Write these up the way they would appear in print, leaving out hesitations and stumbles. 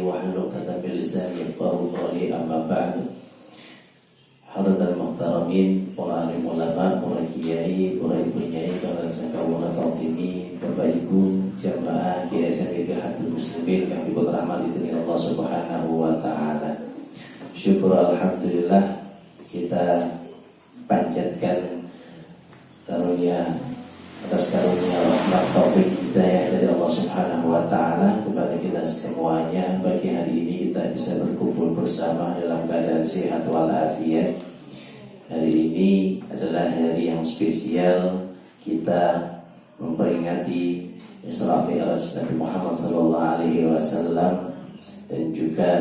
wahlul 'uqdatam min lisani yafqahu qawli. Amma ba'd. Hadirin muhtaramin, para alim ulama, para kiai, para ibu nyai, para sakawula tautimi, Bapak Ibu jamaah GSM Ittihaadul Muslimin yang dirahmati oleh Allah Subhanahu wa taala. Syukur alhamdulillah, kita panjatkan karunia atas karunia rahmat taufik hidayah dari Allah Subhanahu wa taala kepada kita semuanya. Bagi hari ini kita bisa berkumpul bersama dalam keadaan sehat walafiat. Hari ini adalah hari yang spesial, kita memperingati Isra Mi'raj Nabi Muhammad SAW dan juga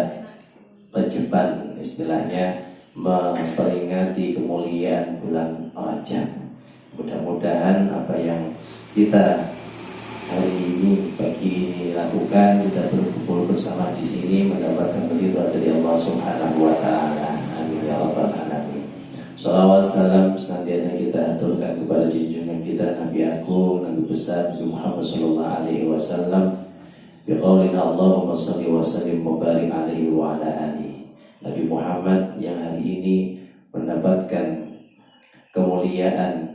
Rajab, istilahnya memperingati kemuliaan bulan Rajab. Mudah-mudahan apa yang kita hari ini pagi ini lakukan, kita berkumpul bersama di sini mendapatkan ridha dari Allah Subhanahu wa taala. Amin ya rabbal alamin. Shalawat salam senantiasa kita aturkan kepada junjungan kita Nabi Agung, Nabi besar Nabi Muhammad sallallahu alaihi wasallam. Bi qaulina Allahumma shalli wa sallim wa barik alaihi wa ala alihi. Nabi Muhammad yang hari ini mendapatkan kemuliaan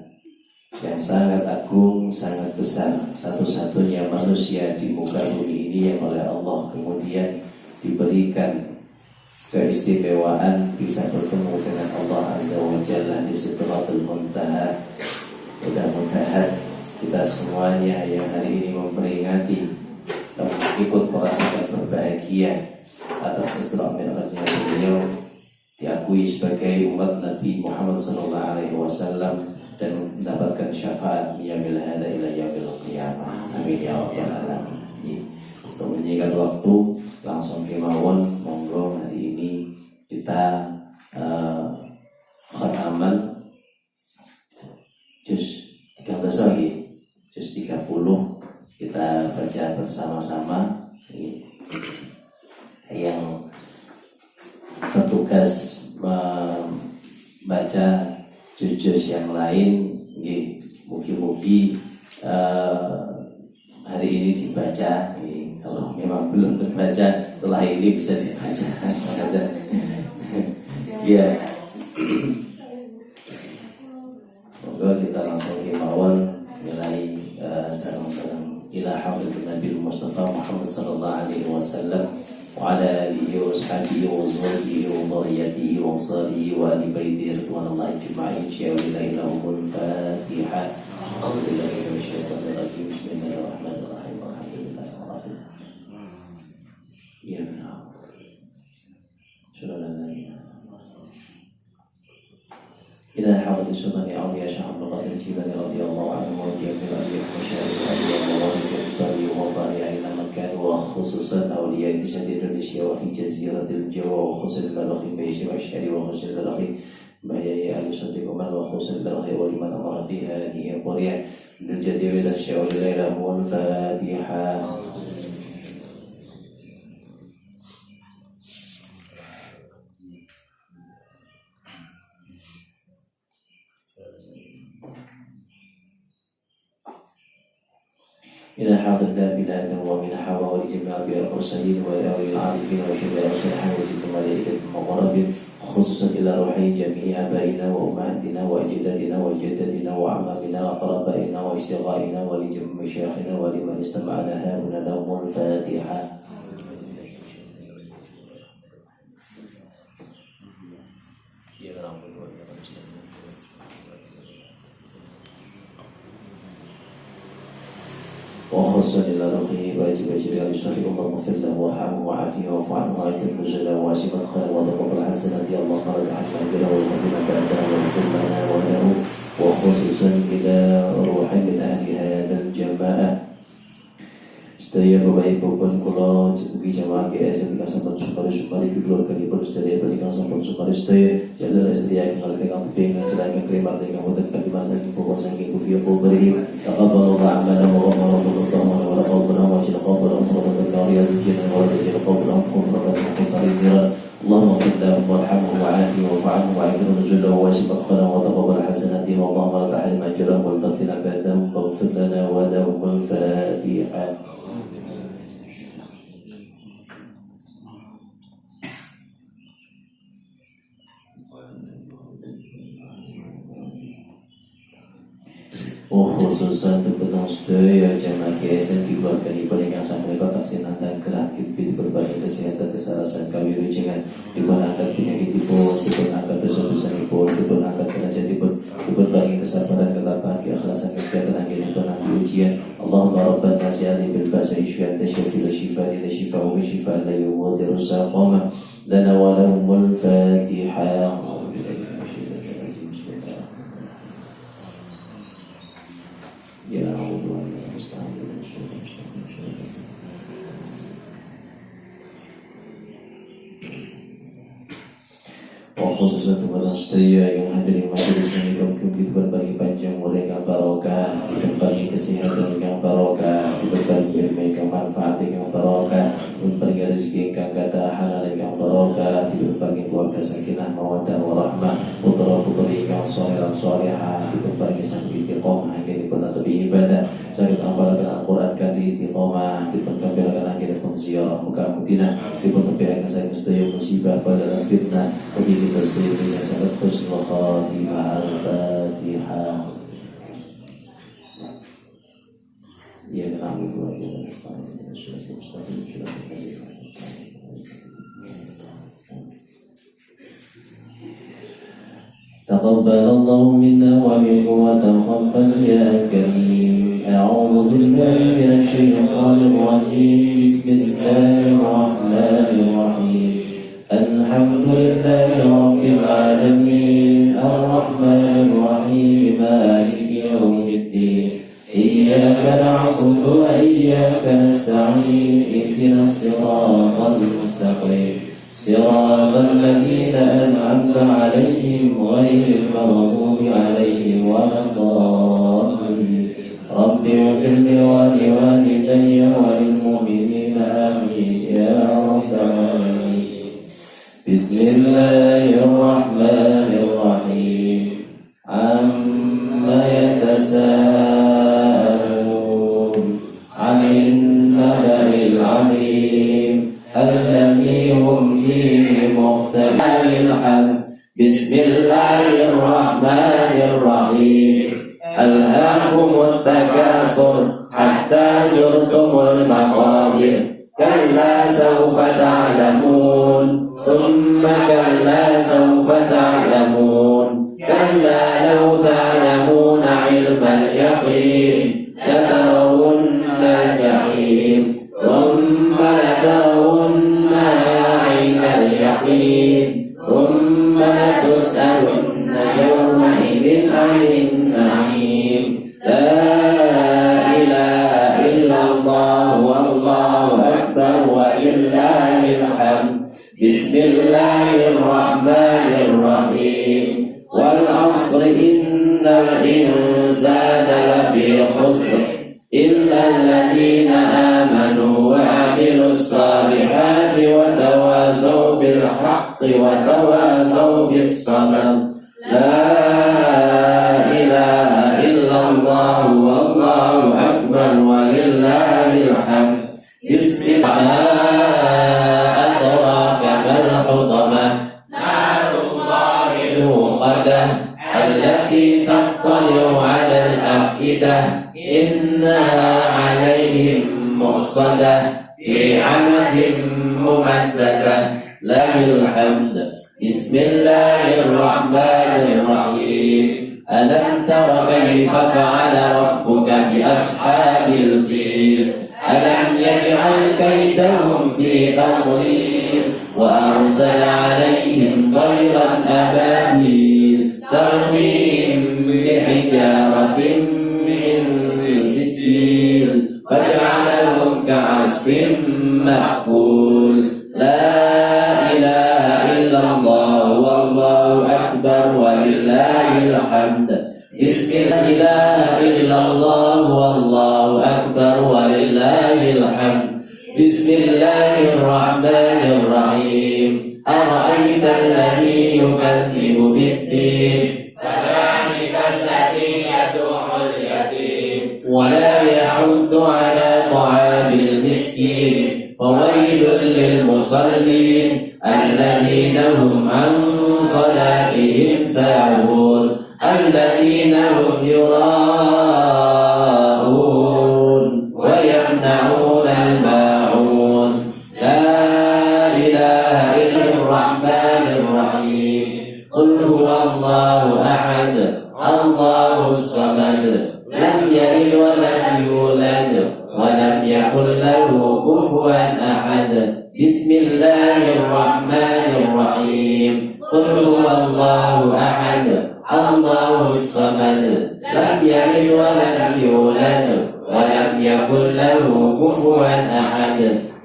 yang sangat agung, sangat besar, satu-satunya manusia di muka bumi ini yang oleh Allah kemudian diberikan keistimewaan bisa bertemu dengan Allah Azza wa Jalla di Sidratul Muntaha. Mudah-mudahan kita semuanya yang hari ini memperingati dan ikut merasakan berbahagia atas Isra Mi'rajnya beliau, diakui sebagai umat Nabi Muhammad SAW dan mendapatkan syafaat yaumil hada ila yaumil qiyamah. Amin ya rabbal alamin. Untuk menyingkat waktu, langsung kemawon monggo hari ini kita khataman juz 13 lagi, juz 30 kita baca bersama-sama. Yang bertugas membaca juz-juz yang lain, mugi-mugi hari ini dibaca. Kalau memang belum terbaca, setelah ini bisa dibaca. Ya, monggo kita langsung kemawon mulai salam-salam ila hadratin Nabi Mustafa Muhammad sallallahu alaihi wasallam wa ala alihi wa ashabihi wa zawjihi wa dhurriyyatihi wa ansarihi wa ahli baitihi ridwanullahi ajma'in. Sya'ilahumul Fatihah. Alhamdulillahi minasyaitonir rajim. Bismillahirrahmanirrahim. Alhamdulillahirabbil alamin. Ya Allah. Sallallahu alaihi wasallam. إذا حاول السلطان عظيم شعب القدر الجبال رضي الله عنه وجميع الأولياء والمشايخ رضي الله عنه الباري والباري أين مكان وخصوصا أولياء سد إندونيسيا وفي جزيرة الجو وخصوصا البلخ بيش وأشعري وخصوصا البلخ بيا أهل صدق ومن وخصوصا البلخ ولمن أمر في هذه القرية من الجدير إلى الشعور الليلة هو الفاتحة. إلى حاضر بلاد ومن حواء ولجميع أنبياء المرسلين وأولي العارفين وشهداء الصالحين وجد الملائكة المقربين خصوصا إلى روحي جميع آبائنا وأمهاتنا وأجدادنا وجدتنا وأعمامنا وأقربائنا وأصدقائنا ولجميع مشايخنا ولمن استمعنا هنا لهم الفاتحة. وخصوصا إلى روحه واجب أجر بشرح اللهم اغفر له وارحمه وعافيه واعف عنه وأكرم نزله واسع مدخله وتقبل حسناته اللهم رد عنه أجره والمدينة بعده واغفر لنا وله. وخصوصا إلى روح من أهل هذا الجماعة sedaya Bapak Ibu pun kula ugi jamaah GSM ingkang sampun sumari keluarga dipun sedaya ingkang sampun sumari sedaya jalur istri ingkang ingkang ping ngajaraken krimat ingkang wonten kalimat saking pokok saking kufiya kubri taqabbalallahu a'malana wa rahmatullahi wa barakatuh wa jalla qabla riyadul jinnah wa jalla qabla kufra wa kufra. اللهم اغفر له وارحمه وعافه واعف عنه واكرم نزله واسع مدخله وتقبل حسناته اللهم لا تحرم اجرهم والبثنا بعدهم واغفر لنا ولهم الفاتحه. Khususan untuk ketemu sedaya jamaah GSM di keluarga ibadah yang sampai kotak sinandang gerak di berbagai kesehatan kesalahan kami rujangan dipun angkat penyakit dipun angkat dosa-dosa dipun angkat derajat dipun bagi kesabaran ketabahan keikhlasan kegiatan angin dipun angkat ujian Allahumma rabban nasi ali bil ba'sa isfi'an tasyafi la shifa ila shifa wa shifa la yughadiru saqama lana wa lahumul fatihah. Ya Allah, khususnya kepada sedaya yang hadir di majelis ini mungkin berbagi panjang umur yang barokah, berbagi kesehatan yang barokah, berbagi ilmu yang manfaat yang barokah, berbagi rezeki yang kata halal yang barokah, berbagi keluarga sakinah mawaddah warahmah, putra-putri yang saleh dan salihah, berbagi sampai istiqomah akhir pun atau ibadah, sangat amalkan Al-Quran kali istiqomah, diperkabilkan akhir pun ziarah muka mutina, diperkabilkan saya mesti musibah pada fitnah, begitu bersedia sangat husnul khatimah. Al-Fatihah. Ya na'budu wa nasta'in ihdinas siratal mustaqim. تقبل الله منا ومنكم وتقبل يا كريم. أعوذ بالله من الشيطان الرجيم. بسم الله الرحمن الرحيم. الحمد لله رب العالمين الرحمن الرحيم مالك يوم الدين إياك نعبد وإياك نستعين اهدنا الصراط المستقيم صراط الذين أنعمت عليهم غير المغضوب عليهم ولا الضالين رب اغفر لي ولوالدي وللمؤمنين آمين يا رب العالمين. بسم الله الرحمن الرحيم. عما يتساءلون عن النبأ العظيم الذي هم فيه مختلفون. بسم الله الرحمن الرحيم. ألهاكم التكاثر حتى زرتم المقابر كلا سوف تعلمون ثم كلا سوف تعلمون كلا لو تعلمون علم اليقين لترون الجحيم ثم لترونها عين اليقين ثم لتسألن يومئذ عن النعيم. لا إله إلا الله والله أكبر ولله الحمد. بسم الله الرحمن الرحيم. والعصر إن الإنسان لفي خسر إلا الذين آمنوا وعملوا الصالحات وتواصوا بالحق وتواصوا بالصبر. لا إله إلا الله والله أكبر ولله الحمد. بسم الله التي تطلع على الأفئدة إنها عليهم مؤصدة في عمد ممددة. له الحمد. بسم الله الرحمن الرحيم. ألم تر كيف فعل ربك بأصحاب الفيل ألم يجعل كيدهم في تضليل وأرسل عليهم طيرا أبابيل ترميهم بحجارة من سجيل فجعلهم كعصف مأكول. لا إله إلا الله والله أكبر ولله الحمد. بسم الله لا إله إلا الله والله أكبر ولله الحمد. بسم الله الرحمن الرحيم. أرأيت الذي يكذب بالدين فذلك الذي يدع اليتيم ولا يحض على طعام المسكين فويل للمصلين الذين هم عن صلاتهم ساهون الذين هم يراءون له كفوا أحد بسم الله الرحمن الرحيم قل هو الله أحد الله الصمد لم يلد ولم يولد ولم يكن له كفوا أحد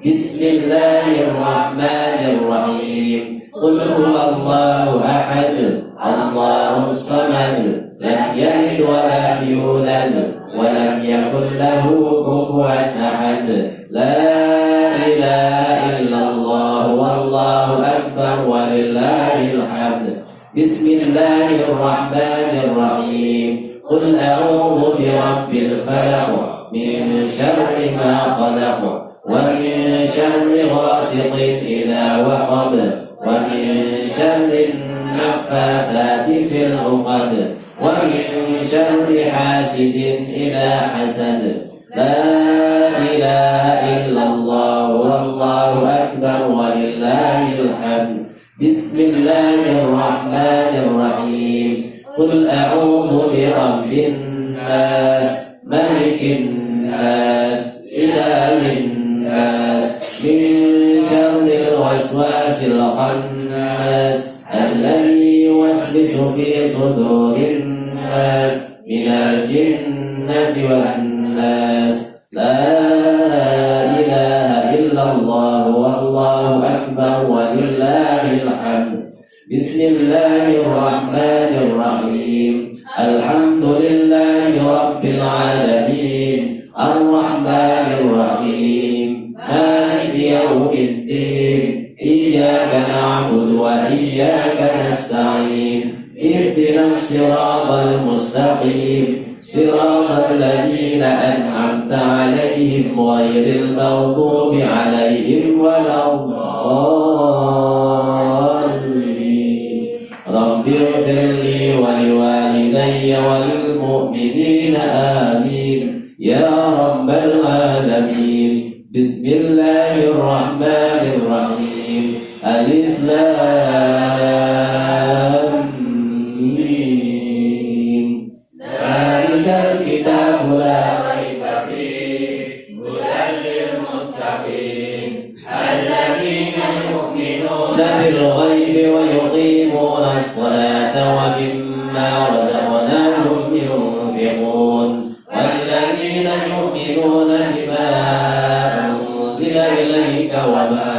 بسم الله الرحمن الرحيم قل هو الله أحد الله الصمد لم يلد ولم يولد ولم يكن له كفوا أحد لا إله إلا الله والله أكبر ولله الحمد بسم الله الرحمن الرحيم قل أعوذ برب الفلق من شر ما خلق ومن شر غاسق إذا وقب ومن شر النفاثات في العقد ومن شر حاسد إذا حسد لا إله إلا الله والله أكبر ولله الحمد بسم الله الرحمن الرحيم قل أعوذ برب الناس ملك الناس إله الناس من شر الوسواس الخناس الذي يوسوس في صدور الناس من الجنة والناس لا إله إلا الله والله أكبر ولله الحمد بسم الله الرحمن الرحيم الحمد لله رب العالمين الرحمن الرحيم مالك يوم الدين إياك نعبد وإياك نستعين اهدنا الصراط المستقيم صراط الذين أنعمت عليهم غير المغضوب عليهم ولا الضالين رب اغفر لي ولوالدي وللمؤمنين آمين يا رب العالمين بسم الله الرحمن الرحيم ألف لام ميم ذلك الكتاب لا ريب فيه هدى للمتقين الذين يؤمنون بالغيب ويقيمون الصلاة ومما رزقناهم ينفقون والذين يؤمنون بما أنزل إليك وما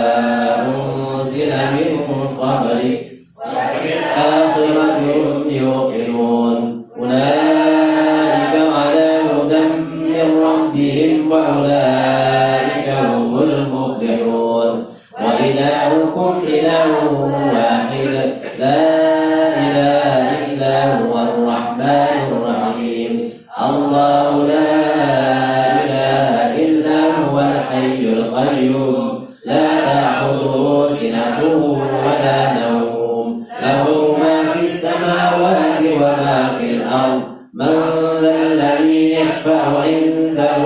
أنزل من قبلك وبالآخرة هم يوقنون أولئك على هدى من ربهم وأولئك هم المفلحون وإلهكم إله واحد لا إله إلا هو الرحمن الرحيم الله لا إله إلا هو الحي القيوم لا تأخذه سنة ولا نوم له ما في السماوات وما في الأرض من ذا الذي يشفع عنده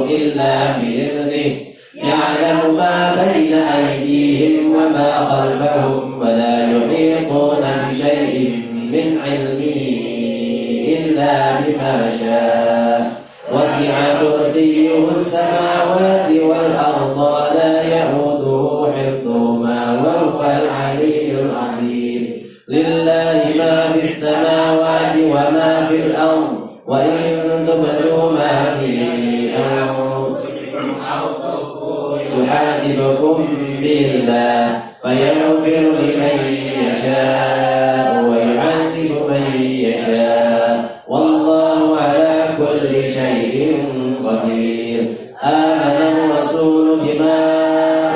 إلا بإذنه يعلم ما بين أيديهم وما خلفهم ولا يحيطون بشيء من علمه إلا بما شاء وسع كرسيه السماوات والأرض ولا يئوده حفظهما وهو العلي العظيم لله ما في السماوات وما في الأرض وإن تبدوا ما في أنفسكم أو تخفوه يحاسبكم بالله فيغفر لمن يشاء ويعذب من يشاء والله على كل شيء قدير آمن الرسول بما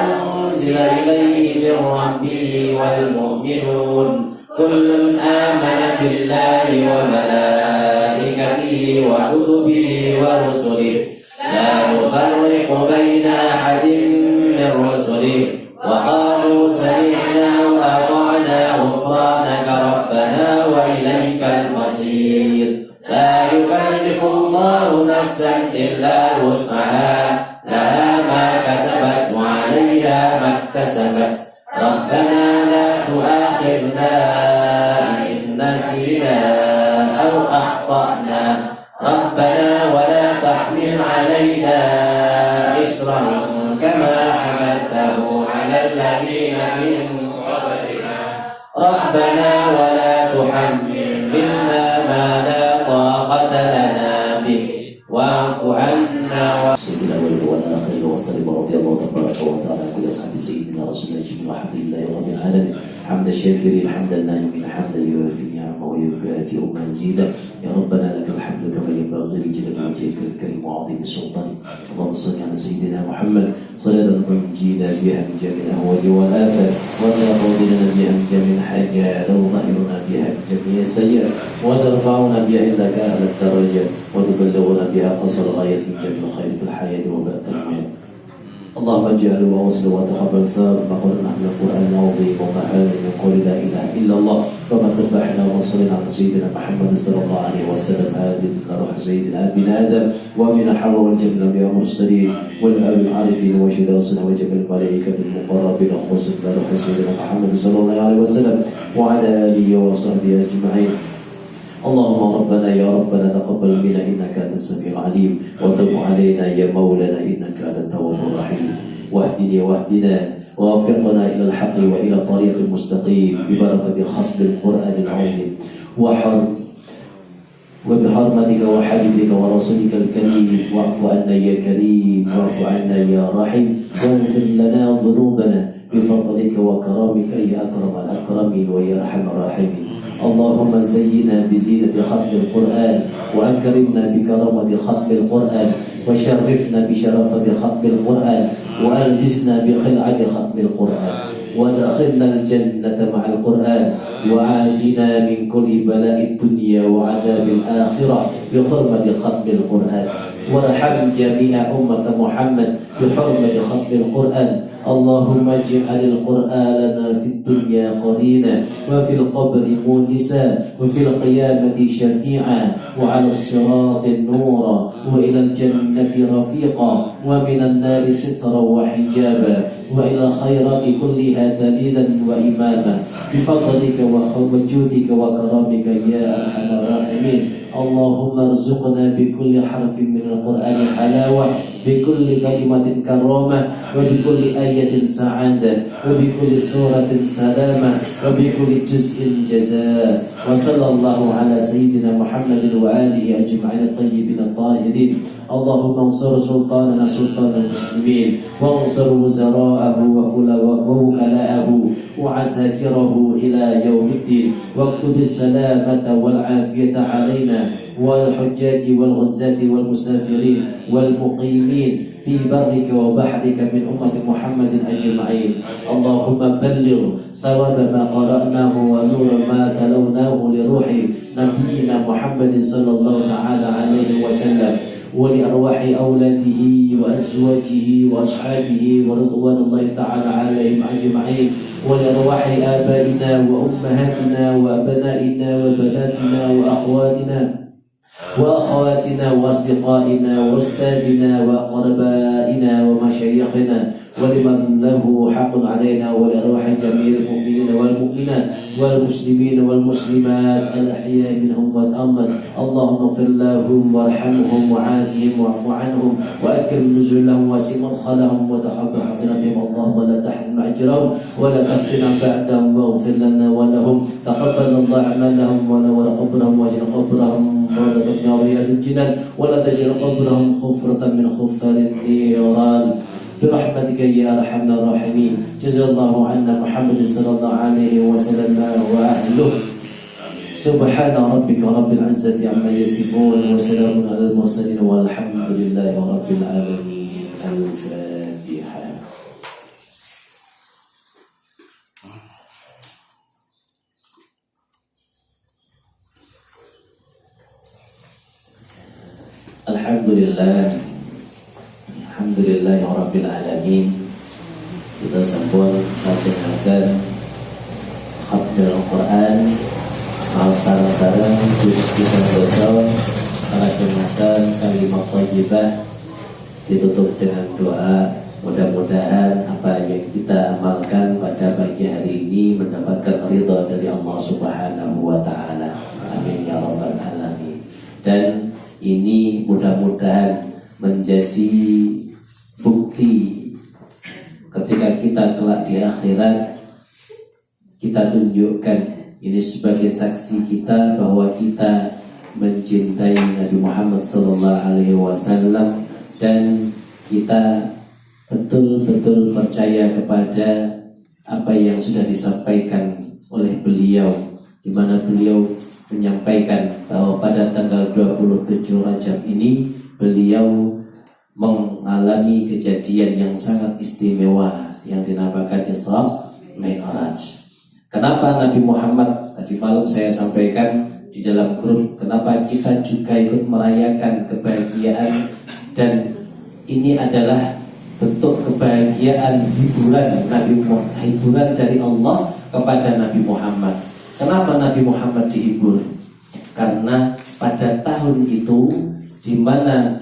أنزل إليه من ربه والمؤمنون كل آمن بالله وملائكته وكتبه ورسله لا نفرق بين أحد من رسله وقالوا سمعنا وأطعنا غفرانك ربنا وإليك المصير لا يكلف الله نفسا إلا وسعها لها ما كسبت وعليها ما اكتسبت ربنا لا تؤاخذنا إن نسينا أو أخطأنا ربنا ولا تحمل علينا إصرا كما حملته على الذين من قبلنا ربنا ولا تحملنا ما لا طاقة لنا به واعف عنا سيدنا والآخر وسلم رضي الله تبارك وتعالى كل أصحاب سيدنا رسول الله الحمد لله رب العالمين حمد الشاكرين حمد النائمين حمدا يوافي نعمه ويكافئ مزيدا يا ربنا لك الحمد كما ينبغي لجلال وجهك الكريم وعظيم سلطانك اللهم صل على سيدنا محمد صلاة تنجينا بها من جميع الأهوال والآفات وتعوذنا بها من جميع الحاجات وتطهرنا بها من جميع السيئات وترفعنا بها عندك أعلى الدرجات وتبلغنا بها قصر الغاية من جميع الخير في الحياة وبعد الموت اللهم اجعله ووصله وتقبل ثواب ما قلنا من القرآن العظيم ومعاني من قول لا إله إلا الله كما سبحنا وصلنا على سيدنا محمد صلى الله عليه وسلم هذه روح سيدنا ابن آدم ومن حواء والجنة الأنبياء المرسلين والآل العارفين وشداصنا وجميع الملائكة المقربين خصوصا روح سيدنا محمد صلى الله عليه وسلم وعلى آله وصحبه أجمعين اللهم ربنا يا ربنا تقبل منا إنك أنت السميع العليم وتب علينا يا مولانا إنك أنت التواب الرحيم واهدنا ووفقنا إلى الحق وإلى الطريق المستقيم ببركة ختم القرآن العظيم وبحرمتك وحبيبك ورسولك الكريم واعف عنا يا كريم واعف عنا يا رحيم واغفر لنا ذنوبنا بفضلك وكرامك يا أكرم الأكرمين ويا أرحم الراحمين اللهم زينا بزينة ختم القرآن وأكرمنا بكرامة ختم القرآن وشرفنا بشرافة ختم القرآن وألبسنا بخلعة ختم القرآن وادخلنا الجنة مع القرآن وعافنا من كل بلاء الدنيا وعذاب الآخرة بحرمة ختم القرآن وارحم جميع أمة محمد بحرمة ختم القرآن اللهم اجعل القرآن لنا في الدنيا قرينا وفي القبر مونسا وفي القيامة شفيعا وعلى الصراط نورا وإلى الجنة رفيقا ومن النار سترا وحجابا وإلى الخيرات كلها دليلا وإماما بفضلك وجودك وكرامك يا أرحم الراحمين اللهم ارزقنا بكل حرف من القرآن حلاوة بكل كلمة كرامة وبكل آية سعادة وبكل سورة سلامة وبكل جزء جزاء وصلى الله على سيدنا محمد وآله أجمعين الطيبين الطاهرين اللهم انصر سلطاننا سلطان المسلمين وانصر وزراءه ووكلاءه وعساكره إلى يوم الدين واكتب السلامة والعافية علينا والحجاج والغزاة والمسافرين والمقيمين في برك وبحرك من أمة محمد أجمعين اللهم بلغ ثواب ما قرأناه ونور ما تلوناه لروح نبينا محمد صلى الله تعالى عليه وسلم ولأرواح أولاده وأزواجه وأصحابه ورضوان الله تعالى عليهم أجمعين ولأرواح آبائنا وأمهاتنا وأبنائنا وبناتنا وأخواتنا وأصدقائنا وأستاذنا وأقربائنا ومشايخنا ولمن له حق علينا ولأرواح جميع المؤمنين والمؤمنات والمسلمين والمسلمات الأحياء منهم والأموات اللهم اغفر لهم وارحمهم وعافهم واعف عنهم وأكرم نزلهم واسع مدخلهم وتقبل حسناتهم اللهم لا تحرم أجرهم ولا تفتنا بعدهم واغفر لنا ولهم تقبل الله أعمالهم ونور قبرهم واجعل قبرهم روضة من رياض الجنان ولا تجعل قبرهم خفرة من خفر النيران برحمتك يا أرحم الراحمين جزا الله عنا محمد صلى الله عليه وسلم وأهله سبحان ربك رب العزة عما يصفون وسلام على المرسلين والحمد لله رب العالمين الفاتحة Alhamdulillah Rabbil Alamin. Kita sampun lajengaken khatam Al-Quran sareng-sareng Gusti dosa lajengaken kalimat thayyibah ditutup dengan doa. Mudah-mudahan apa yang kita amalkan pada pagi hari ini mendapatkan ridha dari Allah Subhanahu wa taala. Amin ya rabbal alamin. Dan ini mudah-mudahan menjadi bukti bukti ketika kita kelak di akhirat, kita tunjukkan ini sebagai saksi kita bahwa kita mencintai Nabi Muhammad SAW dan kita betul-betul percaya kepada apa yang sudah disampaikan oleh beliau, di mana beliau menyampaikan bahwa pada tanggal 27 Rajab ini beliau mengalami kejadian yang sangat istimewa yang dinamakan Isra Mi'raj. Kenapa Nabi Muhammad, tadi malam saya sampaikan di dalam grup, kenapa kita juga ikut merayakan kebahagiaan, dan ini adalah bentuk kebahagiaan hiburan dari Allah kepada Nabi Muhammad. Kenapa Nabi Muhammad dihibur? Karena pada tahun itu di mana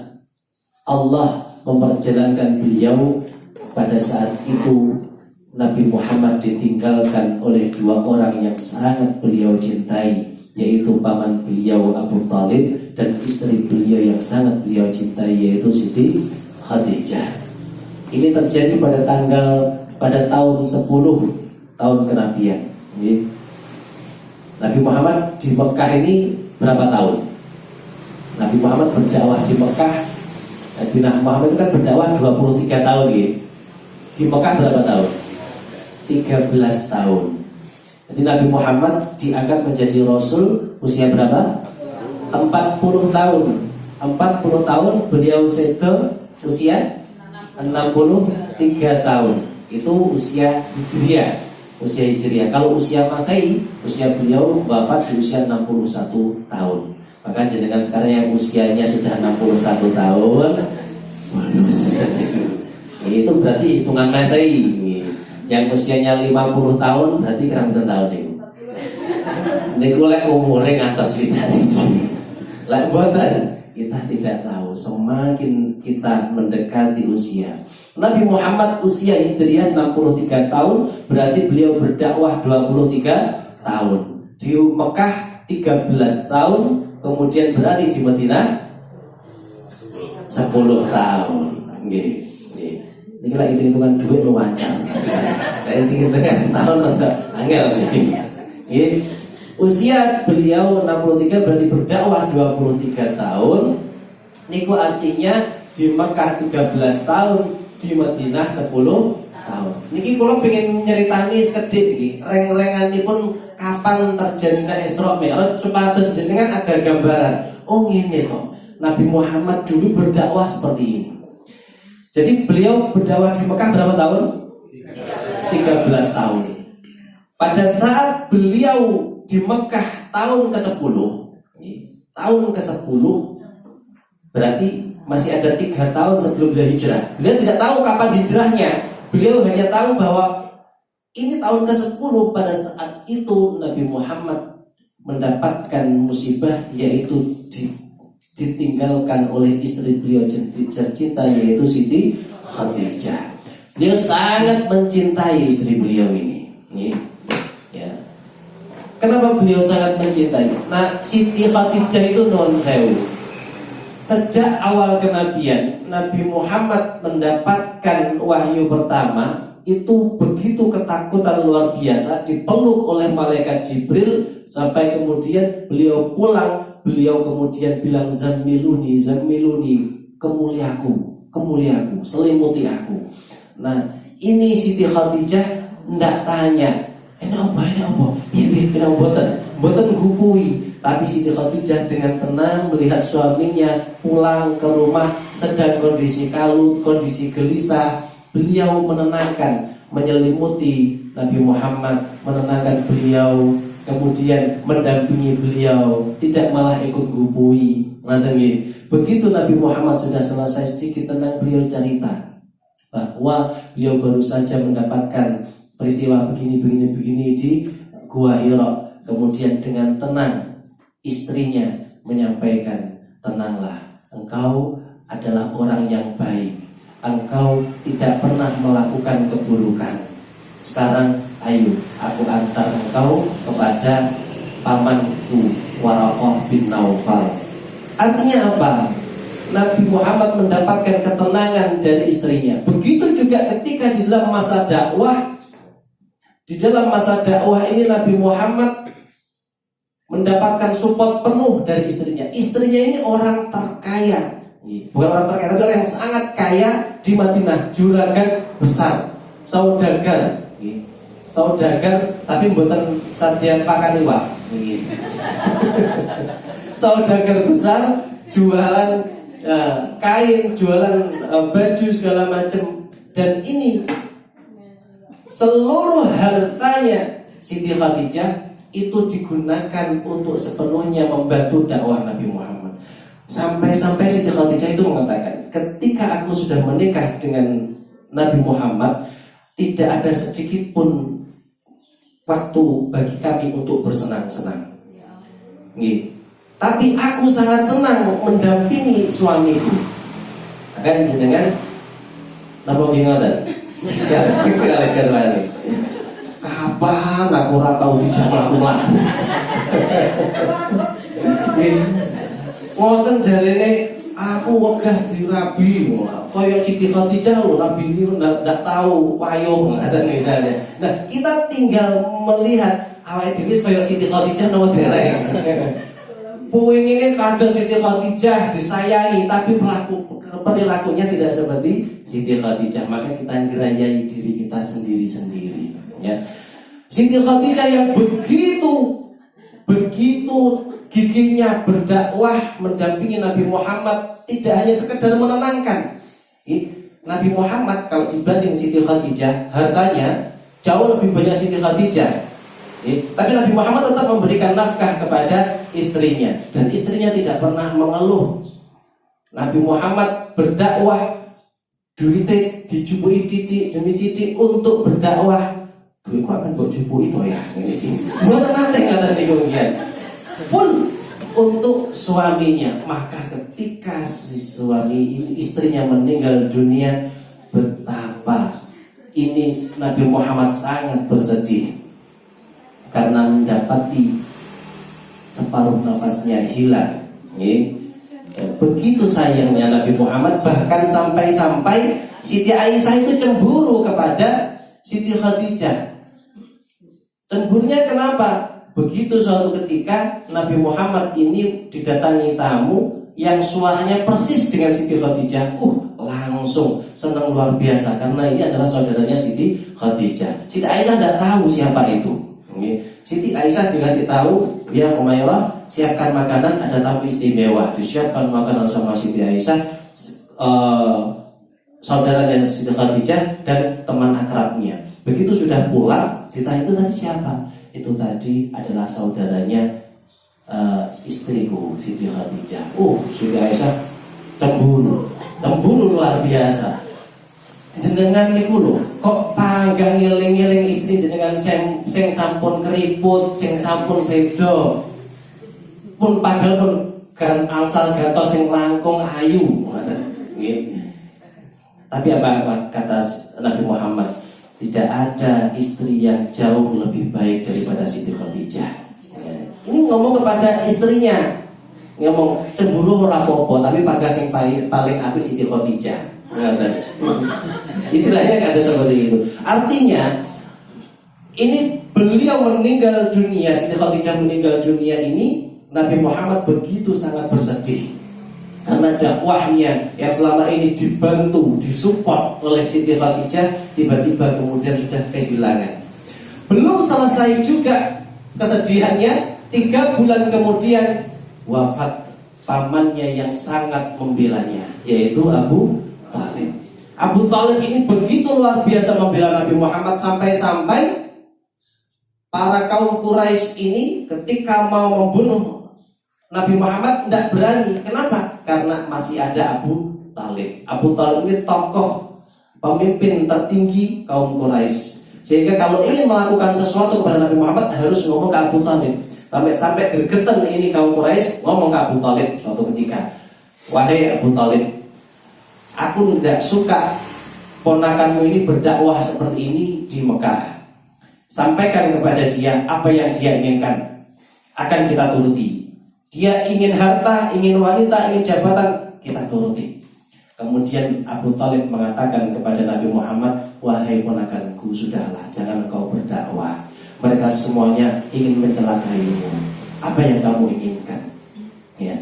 Allah memperjalankan beliau, pada saat itu Nabi Muhammad ditinggalkan oleh dua orang yang sangat beliau cintai, yaitu paman beliau Abu Thalib dan istri beliau yang sangat beliau cintai, yaitu Siti Khadijah. Ini terjadi pada tahun 10 tahun kenabian. Nabi Muhammad di Mekah ini berapa tahun? Nabi Muhammad berdakwah di Mekah. Nabi Muhammad itu kan berdakwah 23 tahun ya. Di Mekah berapa tahun? 13 tahun. Jadi Nabi Muhammad diangkat menjadi Rasul usia berapa? 40 tahun. 40 tahun beliau sedo usia 63 tahun. Itu usia Hijriah. Usia Hijriah. Kalau usia Masehi, usia beliau wafat di usia 61 tahun. Maka jenengan sekarang yang usianya sudah 61 tahun, bonus. Itu berarti hitungan Masehi. Yang usianya 50 tahun berarti kurang berapa tahun nih? Niku lek umure ngantos kita siji. Lek boten kita tidak tahu. Semakin kita mendekati usia, Nabi Muhammad usia Hijriah 63 tahun, berarti beliau berdakwah 23 tahun. Di Mekah 13 tahun, kemudian berarti di Madinah 10 tahun. Nggih. Ini lah hitung-hitungan duit lu wajar. Nah, hitung-hitungan tahun rada angel iki. Usia beliau 63 berarti berdakwah 23 tahun. Niku artinya di Mekah 13 tahun, di Madinah 10 tahun. Niki kula pengen nyeritani sekedhik iki. Reng-renganipun kapan terjadinya Isra Mi'raj supados jenengan ada gambaran. Oh ngene to. Nabi Muhammad dulu berdakwah seperti ini. Jadi beliau berdakwah di Mekah berapa tahun? 13 tahun. Pada saat beliau di Mekah tahun ke-10, berarti masih ada 3 tahun sebelum beliau hijrah. Beliau tidak tahu kapan hijrahnya. Beliau hanya tahu bahwa ini tahun ke-10. Pada saat itu Nabi Muhammad mendapatkan musibah, yaitu ditinggalkan oleh istri beliau tercinta, yaitu Siti Khadijah. Beliau sangat mencintai istri beliau ini. Ya. Kenapa beliau sangat mencintai? Nah, Siti Khadijah itu non sewu. Sejak awal kenabian, Nabi Muhammad mendapatkan wahyu pertama, itu begitu ketakutan luar biasa, dipeluk oleh malaikat Jibril, sampai kemudian beliau pulang. Beliau kemudian bilang, Zammiluni, kemuliaku, selimuti aku. Nah, ini Siti Khadijah ndak tanya, ini apa? Iya, boten gupui. Tapi Siti Khadijah dengan tenang melihat suaminya pulang ke rumah sedang kondisi kalut, kondisi gelisah. Beliau menenangkan, menyelimuti Nabi Muhammad, menenangkan beliau, kemudian mendampingi beliau, tidak malah ikut gupui. Begitu Nabi Muhammad sudah selesai sedikit tenang, beliau cerita bahwa beliau baru saja mendapatkan peristiwa begini di Gua Hira. Kemudian dengan tenang istrinya menyampaikan, tenanglah, engkau adalah orang yang baik, engkau tidak pernah melakukan keburukan. Sekarang ayo aku antar engkau kepada pamanku Waraqah bin Naufal. Artinya apa? Nabi Muhammad mendapatkan ketenangan dari istrinya. Begitu juga ketika di dalam masa dakwah. Di dalam masa dakwah ini Nabi Muhammad mendapatkan support penuh dari istrinya. Istrinya ini orang terkaya. Bukan orang terkaya, tapi orang yang sangat kaya di Madinah. Juragan besar, saudagar. Saudagar, tapi bukan sardian pakan iwak. Saudagar besar, jualan kain, jualan baju segala macam. Dan ini seluruh hartanya Siti Khadijah itu digunakan untuk sepenuhnya membantu dakwah Nabi Muhammad. Sampai-sampai Siti Khadijah itu mengatakan, ketika aku sudah menikah dengan Nabi Muhammad, tidak ada sedikit pun waktu bagi kami untuk bersenang-senang. Tapi aku sangat senang mendampingi suamiku. Akan dengan napa bingotan? Kali-kali. Kapan aku ora tau dijak mlaku. Ngoten jarene aku wegah dirabi. Kaya Siti Khadijah lho, Nabi ini ndak tahu payung ngaten misalnya. Nah, kita tinggal melihat awake dhewe kaya Siti Khadijah napa dereng. Puingine kados Siti Khadijah disayangi, tapi perilakunya tidak seperti Siti Khadijah. Maka kita ngerayai diri kita sendiri-sendiri, ya. Siti Khadijah yang begitu gigihnya berdakwah mendampingi Nabi Muhammad, tidak hanya sekedar menenangkan. Nabi Muhammad kalau dibanding Siti Khadijah, hartanya jauh lebih banyak Siti Khadijah. Tapi Nabi Muhammad tetap memberikan nafkah kepada istrinya, dan istrinya tidak pernah mengeluh. Nabi Muhammad berdakwah, duitnya dijupui titik demi titik untuk berdakwah. Duit kok akan buat jupu itu ya, ini buat nanti kata kemudian full untuk suaminya. Maka ketika si suami ini, istrinya meninggal dunia, betapa ini Nabi Muhammad sangat bersedih karena mendapati separuh nafasnya hilang. Begitu sayangnya Nabi Muhammad, bahkan sampai-sampai Siti Aisyah itu cemburu kepada Siti Khadijah. Cemburunya kenapa? Begitu suatu ketika Nabi Muhammad ini didatangi tamu yang suaranya persis dengan Siti Khadijah, langsung senang luar biasa karena ini adalah saudaranya Siti Khadijah. Siti Aisyah tidak tahu siapa itu. Siti Aisyah dikasih tahu, ya Umairah, siapkan makanan, ada tamu istimewa. Disiapkan makanan sama Siti Aisyah, saudaranya Siti Khadijah dan teman akrabnya. Begitu sudah pulang, ditanya, itu tadi siapa? Itu tadi adalah saudaranya istriku Siti Khadijah. Siti Aisyah cemburu luar biasa. Jenengan niku lho, kok panggah ngiling-ngiling istri jenengan sing sampun keriput, sing sampun sedo. Pun padahal pun kan angsal gantos sing langkung ayu. Tapi apa kata Nabi Muhammad? Tidak ada istri yang jauh lebih baik daripada Siti Khadijah. Ini ngomong kepada istrinya, ngomong cemburu ora apa-apa, tapi pagas yang paling apik Siti Khadijah. Istilahnya ada seperti itu. Artinya ini beliau meninggal dunia, Siti Khadijah meninggal dunia ini, Nabi Muhammad begitu sangat bersedih karena dakwahnya yang selama ini dibantu, disupport oleh Siti Khadijah, tiba-tiba kemudian sudah kehilangan. Belum selesai juga kesedihannya, 3 bulan kemudian wafat pamannya yang sangat membelanya, yaitu Abu Talib. Abu Talib ini begitu luar biasa membela Nabi Muhammad, sampai-sampai para kaum Quraisy ini ketika mau membunuh Nabi Muhammad tidak berani. Kenapa? Karena masih ada Abu Talib. Abu Talib ini tokoh pemimpin tertinggi kaum Quraisy, sehingga kalau ingin melakukan sesuatu kepada Nabi Muhammad harus ngomong ke Abu Talib. Sampai gergetan ini kaum Quraisy ngomong ke Abu Talib suatu ketika, wahai Abu Talib, aku tidak suka ponakanmu ini berdakwah seperti ini di Mekah. Sampaikan kepada dia apa yang dia inginkan, akan kita turuti. Dia ingin harta, ingin wanita, ingin jabatan, kita turuti. Kemudian Abu Thalib mengatakan kepada Nabi Muhammad, wahai ponakanku, sudahlah, jangan engkau berdakwah. Mereka semuanya ingin mencelakaimu. Apa yang kamu inginkan? Ya.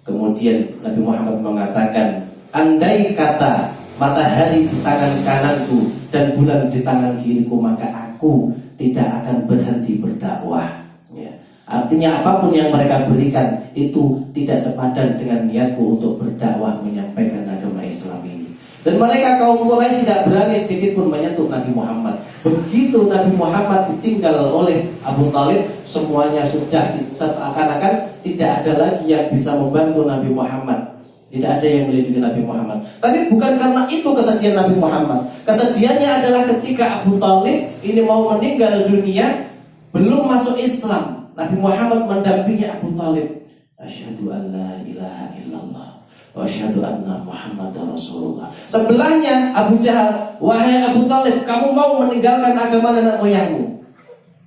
Kemudian Nabi Muhammad mengatakan, andai kata matahari di tangan kananku dan bulan di tangan kiriku, maka aku tidak akan berhenti berdakwah. Ya. Artinya apapun yang mereka berikan itu tidak sepadan dengan niatku untuk berdakwah menyampaikan agama Islam ini. Dan mereka kaum Quraisy tidak berani sedikit pun menyentuh Nabi Muhammad. Begitu Nabi Muhammad ditinggal oleh Abu Thalib, semuanya sudah seakan-akan tidak ada lagi yang bisa membantu Nabi Muhammad. Tidak ada yang melindungi Nabi Muhammad. Tapi bukan karena itu kesedihan Nabi Muhammad. Kesedihannya adalah ketika Abu Thalib ini mau meninggal dunia, belum masuk Islam. Nabi Muhammad mendampingi Abu Thalib. Asyhadu an la ilaha illallah wa asyhadu anna Muhammadar Rasulullah. Sebelahnya Abu Jahal, wahai Abu Thalib, kamu mau meninggalkan agama nenek moyangmu?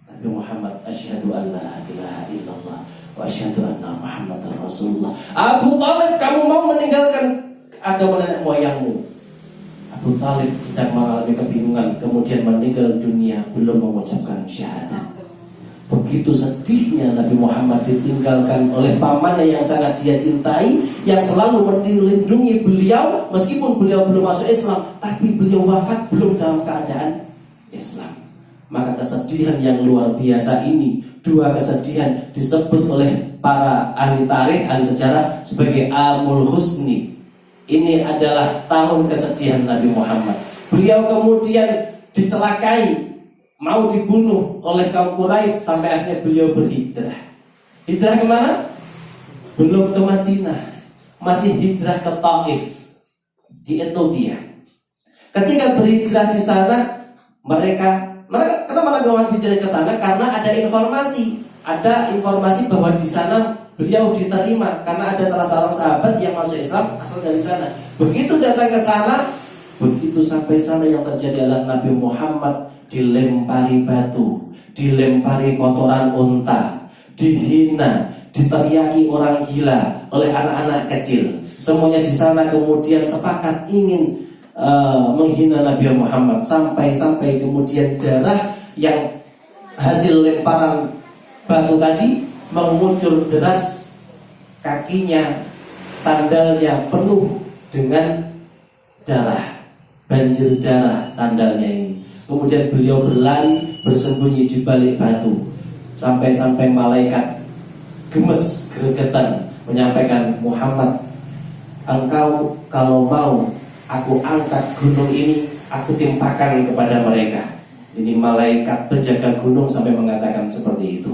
Nabi Muhammad, asyhadu an la ilaha illallah wa asyhadu anna Muhammadar Rasulullah. Abu Thalib, kamu mau meninggalkan agama nenek moyangmu? Abu Thalib sedang mengalami kebingungan, kemudian meninggal dunia belum mengucapkan syahadat. Begitu sedihnya Nabi Muhammad ditinggalkan oleh pamannya yang sangat dia cintai, yang selalu melindungi beliau meskipun beliau belum masuk Islam, tapi beliau wafat belum dalam keadaan Islam. Maka kesedihan yang luar biasa ini, dua kesedihan disebut oleh para ahli tarikh, ahli sejarah sebagai Amul Husni. Ini adalah tahun kesedihan Nabi Muhammad. Beliau kemudian dicelakai, mau dibunuh oleh kaum Quraisy, sampai akhirnya beliau berhijrah. Hijrah kemana? Belum ke Madinah, masih hijrah ke Taif di Ethiopia. Ketika berhijrah di sana, mereka kenapa Nabi Muhammad hijrah ke sana? Karena ada informasi bahwa di sana beliau diterima karena ada salah seorang sahabat yang masuk Islam asal dari sana. Begitu datang ke sana, begitu sampai sana yang terjadi adalah Nabi Muhammad dilempari batu, dilempari kotoran unta, dihina, diteriaki orang gila oleh anak-anak kecil. Semuanya di sana kemudian sepakat ingin menghina Nabi Muhammad, sampai kemudian darah yang hasil lemparan batu tadi mengucur deras, kakinya, sandalnya penuh dengan darah, banjir darah sandalnya ini. Kemudian beliau berlari bersembunyi di balik batu, sampai malaikat gemes gregetan menyampaikan, Muhammad, engkau kalau mau aku angkat gunung ini, aku timpakan kepada mereka. Ini malaikat penjaga gunung sampai mengatakan seperti itu.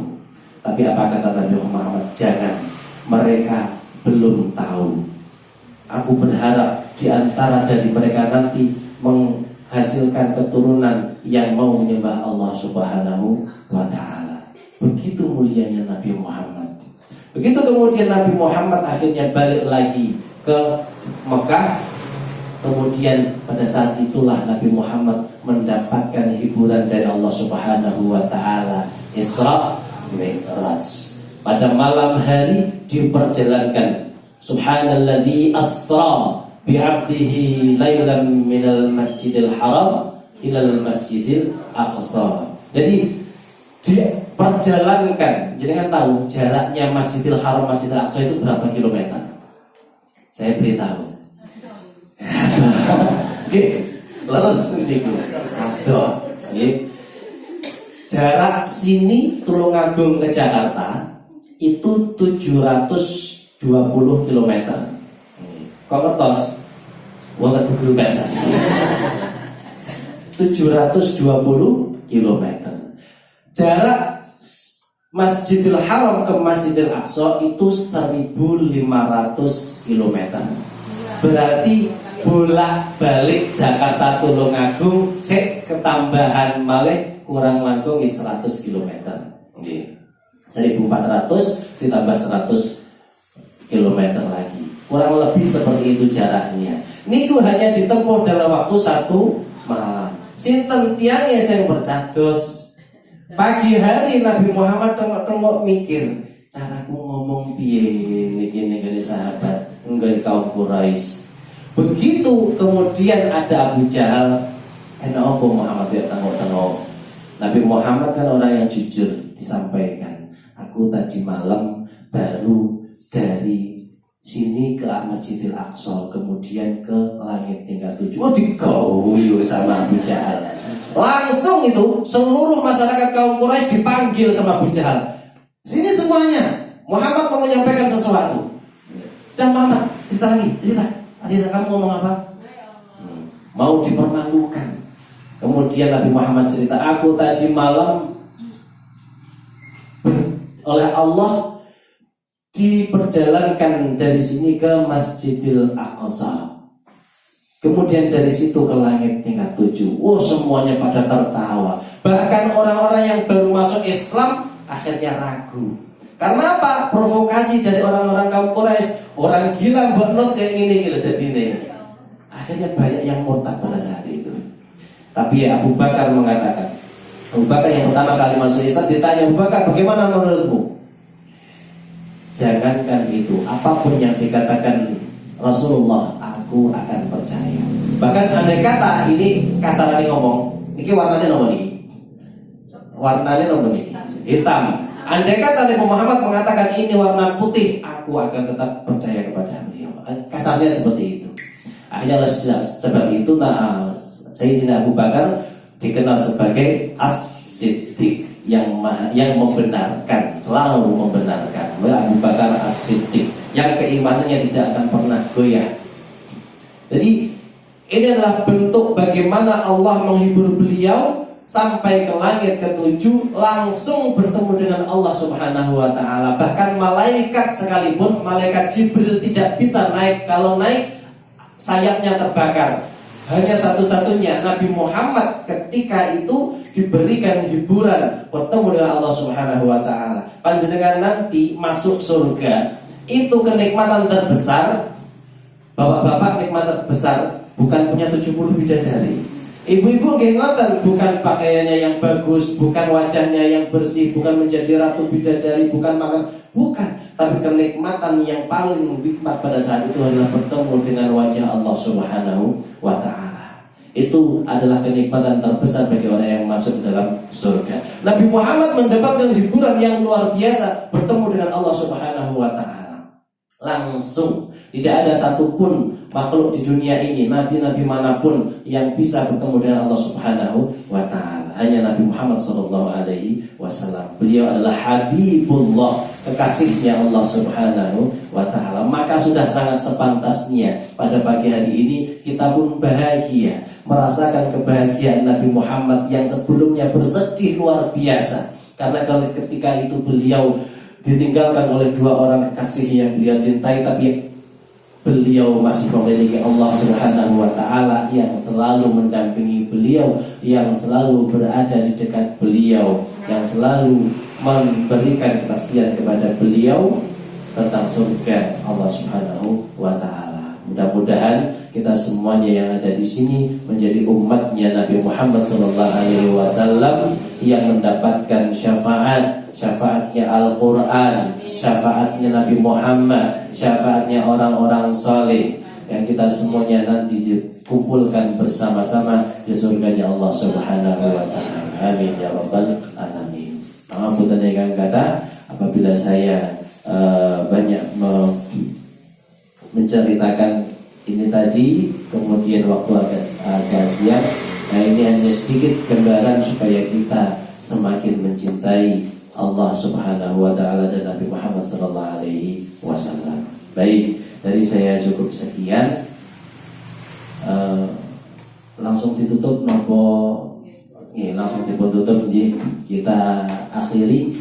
Tapi apa kata Nabi Muhammad? Jangan, mereka belum tahu. Aku berharap di antara dari mereka nanti menghasilkan keturunan yang mau menyembah Allah Subhanahu wa ta'ala. Begitu mulianya Nabi Muhammad. Begitu kemudian Nabi Muhammad akhirnya balik lagi ke Mekah. Kemudian pada saat itulah Nabi Muhammad mendapatkan hiburan dari Allah Subhanahu wa ta'ala, Isra Mi'raj. Pada malam hari diperjalankan, Subhanalladzi asra bi'abdihi laylan minal masjidil haram ilal masjidil aqsa. Jadi diperjalankan. Jadi kan tahu jaraknya Masjidil Haram Masjidil Aqsa itu berapa kilometer? Saya beritahu. Terus ini jarak sini Tulungagung ke Jakarta itu 720 km. Kok ngertos? Wong guru bahasa. 720 km. Jarak Masjidil Haram ke Masjidil Aqsa itu 1500 km. Berarti bolak-balik Jakarta Tulungagung sek ketambahan malih kurang langkung 100 km. Nggih. 1400 ditambah 100 km lagi. Kurang lebih seperti itu jaraknya. Niku hanya ditempuh dalam waktu 1 malam. Sinten tiangnya yang bercados. Pagi hari Nabi Muhammad tengok mikir, caraku ngomong piye niki sahabat. dari kaum Quraisy. Begitu kemudian ada Abu Jahal, enak Muhammad ya tengok-tengok. Nabi Muhammad kan orang yang jujur, disampaikan, aku tadi malam baru dari sini ke Masjidil Aqsa, kemudian ke langit tingkat 7. Oh, digoyo sama Abu Jahal. Langsung itu seluruh masyarakat kaum Quraisy dipanggil sama Abu Jahal. Sini semuanya, Muhammad mau menyampaikan sesuatu. Dan Muhammad, cerita lagi, cerita. Adina kamu ngomong apa? Mau dipermalukan. Kemudian Nabi Muhammad cerita, aku tadi malam oleh Allah diperjalankan dari sini ke Masjidil Aqsa. Kemudian dari situ ke langit tingkat 7. Oh, semuanya pada tertawa. Bahkan orang-orang yang baru masuk Islam akhirnya ragu. Karena apa? Provokasi dari orang-orang kaum Quraisy. Orang gila mbok not kayak gini gitu ini. Akhirnya banyak yang murtad pada saat itu. Tapi Abu Bakar mengatakan, Abu Bakar yang pertama kali masuk Islam, ditanya, Abu Bakar, bagaimana menurutmu? Jangankan itu, apapun yang dikatakan Rasulullah, aku akan percaya. Bahkan andai kata ini kasarannya ngomong, ini warnanya nomor ini, warnanya nomor ini, hitam. Andai kata Nabi Muhammad mengatakan ini warna putih, aku akan tetap percaya kepada beliau. Kasarnya seperti itu. Akhirnya sebab itu, Sayyidina Abu Bakar dikenal sebagai As-Siddiq, yang membenarkan, selalu membenarkan. Abu Bakar As-Siddiq, yang keimanannya tidak akan pernah goyah. Jadi ini adalah bentuk bagaimana Allah menghibur beliau sampai ke langit ke-7, langsung bertemu dengan Allah Subhanahu wa ta'ala. Bahkan malaikat sekalipun, malaikat Jibril tidak bisa naik. Kalau naik, sayapnya terbakar. Hanya satu-satunya Nabi Muhammad ketika itu diberikan hiburan bertemu dengan Allah Subhanahu wa ta'ala. Panjenengan nanti masuk surga, itu kenikmatan terbesar. Bapak-bapak, nikmat terbesar bukan punya 70 bidadari. Ibu-ibu ngoten, bukan pakaiannya yang bagus, bukan wajahnya yang bersih, bukan menjadi ratu bidadari, bukan makan, bukan. Tapi kenikmatan yang paling nikmat pada saat itu adalah bertemu dengan wajah Allah Subhanahu wa ta'ala. Itu adalah kenikmatan terbesar bagi orang yang masuk dalam surga. Nabi Muhammad mendapatkan hiburan yang luar biasa, bertemu dengan Allah Subhanahu wa ta'ala. Langsung, tidak ada satupun makhluk di dunia ini, nabi-nabi manapun yang bisa bertemu dengan Allah Subhanahu wa ta'ala. Hanya Nabi Muhammad SAW. Beliau adalah Habibullah, kekasihnya Allah Subhanahu wa ta'ala. Maka sudah sangat sepantasnya pada pagi hari ini kita pun bahagia, merasakan kebahagiaan Nabi Muhammad yang sebelumnya bersedih luar biasa. Karena ketika itu beliau ditinggalkan oleh dua orang kekasih yang beliau cintai, tapi beliau masih memiliki Allah Subhanahu wa ta'ala yang selalu mendampingi beliau, yang selalu berada di dekat beliau, yang selalu memberikan kepastian kepada beliau tentang surga Allah Subhanahu wa ta'ala. Mudah-mudahan kita semuanya yang ada di sini menjadi umatnya Nabi Muhammad SAW yang mendapatkan syafaatnya Al-Quran, syafaatnya Nabi Muhammad, syafaatnya orang-orang saleh, yang kita semuanya nanti dikumpulkan bersama-sama di surganya Allah Subhanahu wa ta'ala. Amin ya rabbal alamin. Pangapunten ingkang kathah apabila saya banyak menceritakan ini tadi, kemudian waktu agak siang. Nah, ini hanya sedikit gambaran supaya kita semakin mencintai Allah Subhanahu wa ta'ala dan Nabi Muhammad sallallahu alaihi wasallam. Baik, dari saya cukup sekian. Langsung ditutup nopo? Langsung ditutup. Kita akhiri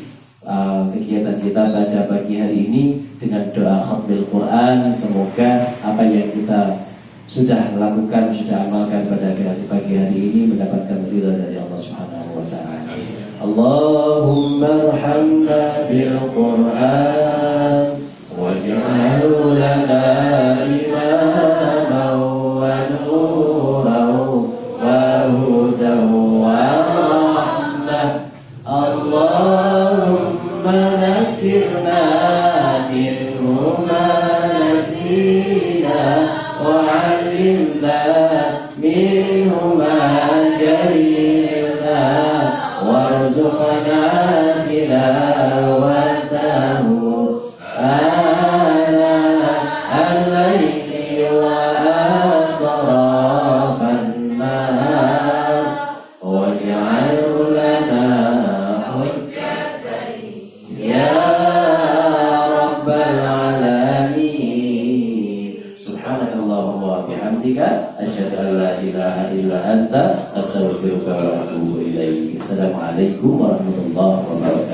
kegiatan kita pada pagi hari ini dengan doa khatmil Quran. Semoga apa yang kita sudah lakukan, sudah amalkan pada pagi hari ini mendapatkan ridha dari Allah Subhanahu wa ta'ala. Allahumma arhamna bil Quran waj'alhu lana imaman wa nuran wa hudan wa rahmah. Allahumma dhakkirna minhu ma nasina astaghfiruka wa atubu ilaik. Assalamualaikum warahmatullahi wabarakatuh.